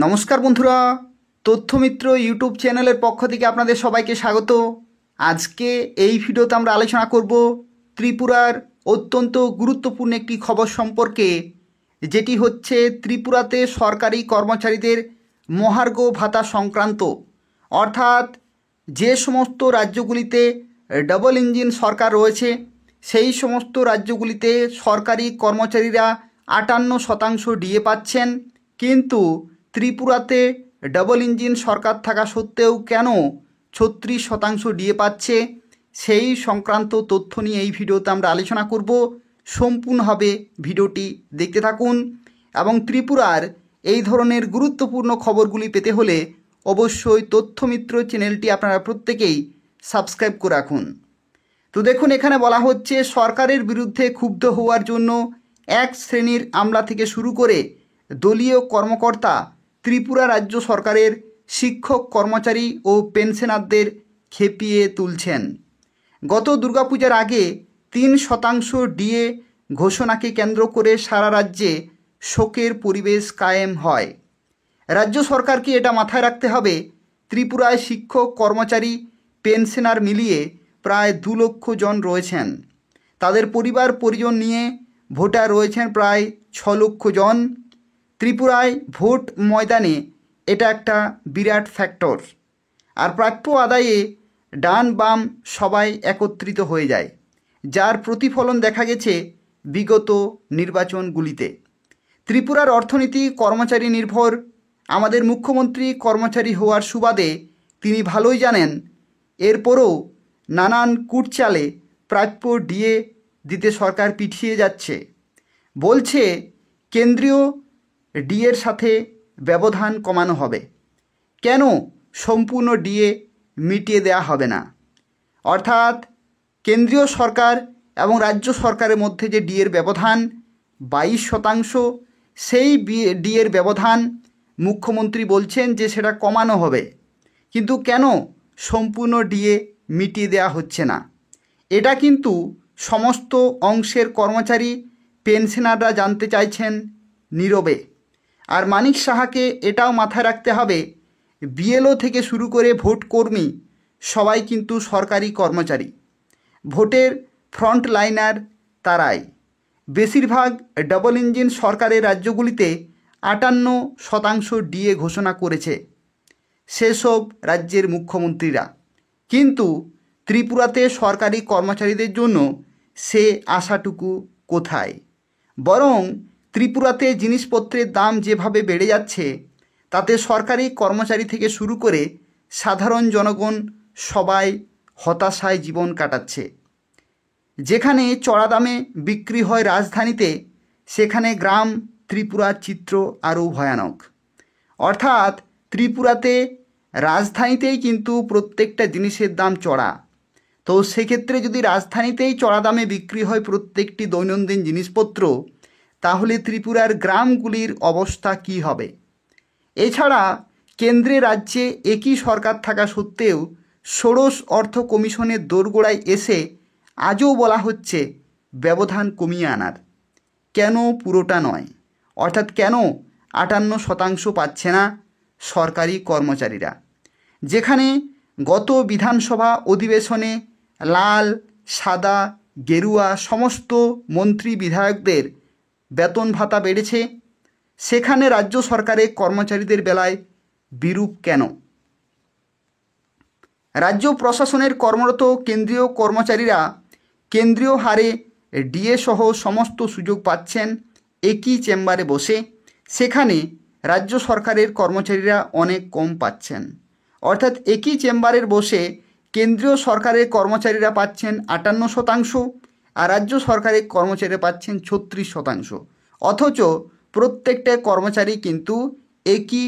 নমস্কার বন্ধুরা, তথ্যমিত্র ইউটিউব চ্যানেলের পক্ষ থেকে আপনাদের সবাইকে স্বাগত। আজকে এই ভিডিওতে আমরা আলোচনা করব ত্রিপুরার অত্যন্ত গুরুত্বপূর্ণ একটি খবর সম্পর্কে, যেটি হচ্ছে ত্রিপুরাতে সরকারি কর্মচারীদের মহার্ঘ ভাতা সংক্রান্ত। অর্থাৎ যে সমস্ত রাজ্যগুলিতে ডাবল ইঞ্জিন সরকার রয়েছে সেই সমস্ত রাজ্যগুলিতে সরকারি কর্মচারীরা 58% ডিএ পাচ্ছেন, কিন্তু ত্রিপুরাতে ডাবল ইঞ্জিন সরকার থাকা সত্ত্বেও কেন 36% ডিএ পাচ্ছে সেই সংক্রান্ত তথ্য নিয়ে এই ভিডিওতে আমরা আলোচনা করব। সম্পূর্ণভাবে ভিডিওটি দেখতে থাকুন এবং ত্রিপুরার এই ধরনের গুরুত্বপূর্ণ খবরগুলি পেতে হলে অবশ্যই তথ্যমিত্র চ্যানেলটি আপনারা প্রত্যেকেই সাবস্ক্রাইব করে রাখুন। তো দেখুন, এখানে বলা হচ্ছে সরকারের বিরুদ্ধে ক্ষুব্ধ হওয়ার জন্য এক শ্রেণীর আমলা থেকে শুরু করে দলীয় কর্মকর্তা ত্রিপুরা রাজ্য সরকারের শিক্ষক কর্মচারী ও পেনশনারদের খেপিয়ে তুলছেন। গত দুর্গাপূজার আগে 3% ডিএ ঘোষণাকে কেন্দ্র করে সারা রাজ্যে শোকের পরিবেশ কায়েম হয়। রাজ্য সরকারকে এটা মাথায় রাখতে হবে, ত্রিপুরায় শিক্ষক কর্মচারী পেনশনার মিলিয়ে প্রায় 2 লক্ষ জন রয়েছেন। তাদের পরিবার পরিজন নিয়ে ভোটার রয়েছেন প্রায় 6 লক্ষ জন। ত্রিপুরায় ভোট ময়দানে এটা একটা বিরাট ফ্যাক্টর। আর প্রাপ্য আদায়ে ডান বাম সবাই একত্রিত হয়ে যায়, যার প্রতিফলন দেখা গেছে বিগত নির্বাচনগুলিতে। ত্রিপুরার অর্থনীতি কর্মচারী নির্ভর। আমাদের মুখ্যমন্ত্রী কর্মচারী হওয়ার সুবাদে তিনি ভালোই জানেন, এরপরও নানান কূটচালে প্রাপ্য ডিএ দিতে সরকার পিছিয়ে যাচ্ছে। বলছে কেন্দ্রীয় ডিএর সাথে ব্যবধান কমানো হবে, কেন সম্পূর্ণ ডিএ মিটিয়ে দেওয়া হবে না? অর্থাৎ কেন্দ্রীয় সরকার এবং রাজ্য সরকারের মধ্যে যে ডিএর ব্যবধান 22%, সেই ডিএর ব্যবধান মুখ্যমন্ত্রী বলছেন যে সেটা কমানো হবে, কিন্তু কেন সম্পূর্ণ ডিএ মিটিয়ে দেওয়া হচ্ছে না? এটা কিন্তু সমস্ত অংশের কর্মচারী পেনশনাররা জানতে চাইছেন নীরবে। আর মানিক সাহাকে এটাও মাথায় রাখতে হবে, বিএলও থেকে শুরু করে ভোট কর্মী সবাই কিন্তু সরকারি কর্মচারী। ভোটের ফ্রন্ট লাইনার তারাই। বেশিরভাগ ডাবল ইঞ্জিন সরকারের রাজ্যগুলিতে 58% ডিএ ঘোষণা করেছে সেসব রাজ্যের মুখ্যমন্ত্রীরা, কিন্তু ত্রিপুরাতে সরকারি কর্মচারীদের জন্য সে আশাটুকু কোথায়? বরং ত্রিপুরাতে জিনিসপত্রের দাম যেভাবে বেড়ে যাচ্ছে, তাতে সরকারি কর্মচারী থেকে শুরু করে সাধারণ জনগণ সবাই হতাশায় জীবন কাটাচ্ছে। যেখানে চড়া দামে বিক্রি হয় রাজধানীতে, সেখানে গ্রাম ত্রিপুরার চিত্র আরও ভয়ানক। অর্থাৎ ত্রিপুরাতে রাজধানীতেই কিন্তু প্রত্যেকটা জিনিসের দাম চড়া। তো সেক্ষেত্রে যদি রাজধানীতেই চড়া দামে বিক্রি হয় প্রত্যেকটি দৈনন্দিন জিনিসপত্র, তাহলে ত্রিপুরার গ্রামগুলির অবস্থা কী হবে? এছাড়া কেন্দ্রে রাজ্যে একই সরকার থাকা সত্ত্বেও ষোড়শ অর্থ কমিশনের দোরগোড়ায় এসে আজও বলা হচ্ছে ব্যবধান কমিয়ে আনার। কেন পুরোটা নয়? অর্থাৎ কেন 58% পাচ্ছে না সরকারি কর্মচারীরা? যেখানে গত বিধানসভা অধিবেশনে লাল, সাদা, গেরুয়া সমস্ত মন্ত্রী বিধায়কদের বেতন ভাতা বেড়েছে, সেখানে রাজ্য সরকারের কর্মচারীদের বেলায় বিরূপ কেন? রাজ্য প্রশাসনের কর্মরত কেন্দ্রীয় কর্মচারীরা কেন্দ্রীয় হারে ডিএ সহ সমস্ত সুযোগ পাচ্ছেন একই চেম্বারে বসে, সেখানে রাজ্য সরকারের কর্মচারীরা অনেক কম পাচ্ছেন। অর্থাৎ একই চেম্বারের বসে কেন্দ্রীয় সরকারের কর্মচারীরা পাচ্ছেন 58% আর রাজ্য সরকারের কর্মচারীরা পাচ্ছেন 36%। অথচ প্রত্যেকটা কর্মচারী কিন্তু একই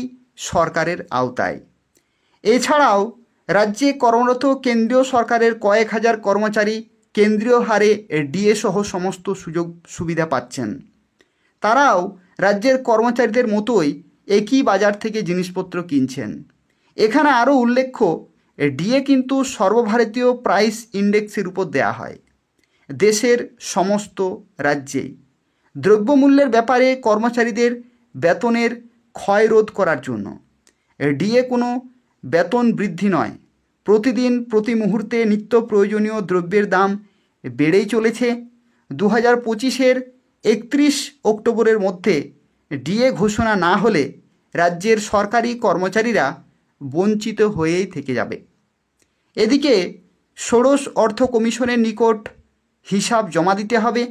সরকারের আওতায়। এছাড়াও রাজ্যে কর্মরত কেন্দ্রীয় সরকারের কয়েক হাজার কর্মচারী কেন্দ্রীয় হারে ডিএ সহ সমস্ত সুযোগ সুবিধা পাচ্ছেন। তারাও রাজ্যের কর্মচারীদের মতোই একই বাজার থেকে জিনিসপত্র কিনছেন। এখানে আরও উল্লেখ্য, ডিএ কিন্তু সর্বভারতীয় প্রাইস ইন্ডেক্সের উপর দেয়া হয় দেশের সমস্ত রাজ্যেই। দ্রব্যমূল্যের ব্যাপারে কর্মচারীদের বেতনের ক্ষয় রোধ করার জন্য। ডিএ কোনো বেতন বৃদ্ধি নয়। প্রতিদিন প্রতি মুহূর্তে নিত্য প্রয়োজনীয় দ্রব্যের দাম বেড়েই চলেছে। 2025-এর 31 অক্টোবরের মধ্যে ডিএ ঘোষণা না হলে রাজ্যের সরকারি কর্মচারীরা বঞ্চিত হয়েই থেকে যাবে। এদিকে ষোড়শ অর্থ কমিশনের নিকট হিসাব জমা দিতে হবে।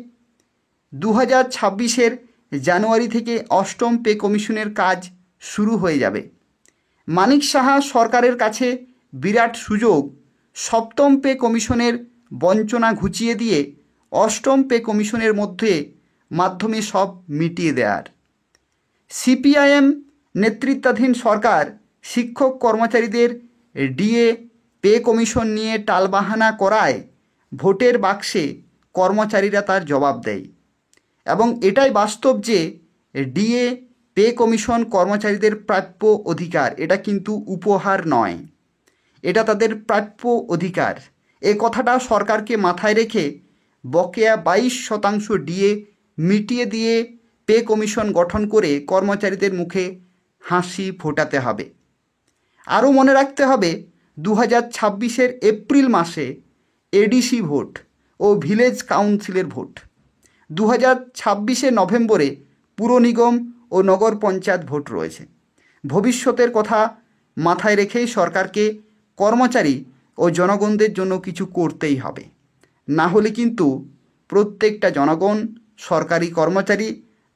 2026-এর জানুয়ারি থেকে অষ্টম পে কমিশনের কাজ শুরু হয়ে যাবে। মানিক সাহা সরকারের কাছে বিরাট সুযোগ সপ্তম পে কমিশনের বঞ্চনা ঘুচিয়ে দিয়ে অষ্টম পে কমিশনের মাধ্যমে সব মিটিয়ে দেওয়ার। সিপিআইএম নেতৃত্বাধীন সরকার শিক্ষক কর্মচারীদের ডিএ পে কমিশন নিয়ে টালবাহানা করায় ভোটের বাক্সে কর্মচারীরা তার জবাব দেয়। এবং এটাই বাস্তব যে ডিএ পে কমিশন কর্মচারীদের প্রাপ্য অধিকার, এটা কিন্তু উপহার নয়, এটা তাদের প্রাপ্য অধিকার। এ কথাটা সরকারকে মাথায় রেখে বকেয়া 22% ডিএ মিটিয়ে দিয়ে পে কমিশন গঠন করে কর্মচারীদের মুখে হাসি ফোটাতে হবে। আরও মনে রাখতে হবে 2026-এর এপ্রিল মাসে এডিসি ভোট ও ভিলেজ কাউন্সিলের ভোট। 2026-এর নভেম্বরে পুর নিগম ও নগর পঞ্চায়েত ভোট রয়েছে। ভবিষ্যতের কথা মাথায় রেখেই সরকারকে কর্মচারী ও জনগণদের জন্য কিছু করতেই হবে, না হলে কিন্তু প্রত্যেকটা জনগণ, সরকারি কর্মচারী,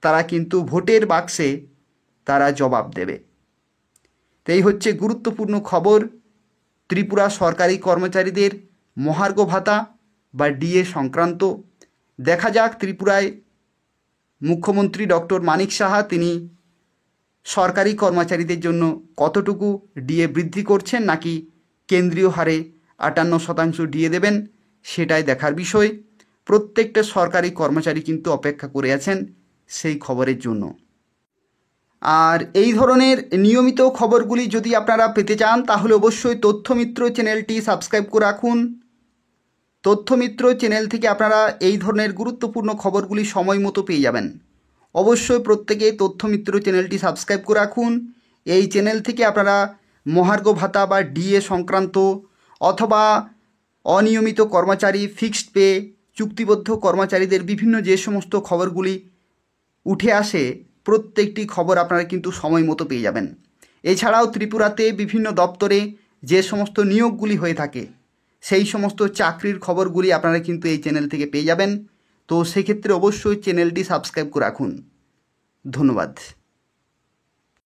তারা কিন্তু ভোটের বাক্সে তারা জবাব দেবে। তো এই হচ্ছে গুরুত্বপূর্ণ খবর ত্রিপুরা সরকারি কর্মচারীদের মহার্ঘ ভাতা বা ডিএ সংক্রান্ত। দেখা যাক ত্রিপুরায় মুখ্যমন্ত্রী ডক্টর মানিক সাহা তিনি সরকারি কর্মচারীদের জন্য কতটুকু ডিএ বৃদ্ধি করছেন, নাকি কেন্দ্রীয় হারে 58% ডিএ দেবেন, সেটাই দেখার বিষয়। প্রত্যেকটা সরকারি কর্মচারী কিন্তু অপেক্ষা করে আছেন সেই খবরের জন্য। আর এই ধরনের নিয়মিত খবরগুলি যদি আপনারা পেতে চান তাহলে অবশ্যই তথ্যমিত্র চ্যানেলটি সাবস্ক্রাইব করে রাখুন। তথ্যমিত্র চ্যানেল থেকে আপনারা এই ধরনের গুরুত্বপূর্ণ খবরগুলি সময় মতো পেয়ে যাবেন। অবশ্যই প্রত্যেকে তথ্যমিত্র চ্যানেলটি সাবস্ক্রাইব করে রাখুন। এই চ্যানেল থেকে আপনারা মহার্ঘ ভাতা বা ডিএ সংক্রান্ত অথবা অনিয়মিত কর্মচারী, ফিক্সড পে, চুক্তিবদ্ধ কর্মচারীদের বিভিন্ন যে সমস্ত খবরগুলি উঠে আসে প্রত্যেকটি খবর আপনারা কিন্তু সময় মতো পেয়ে যাবেন। এছাড়াও ত্রিপুরাতে বিভিন্ন দপ্তরে যে সমস্ত নিয়োগগুলি হয়ে থাকে সেই সমস্ত চাকরির খবরগুলি আপনারা কিন্তু এই চ্যানেল থেকে পেয়ে যাবেন। তো সেক্ষেত্রে অবশ্যই চ্যানেলটি সাবস্ক্রাইব করে রাখুন। ধন্যবাদ।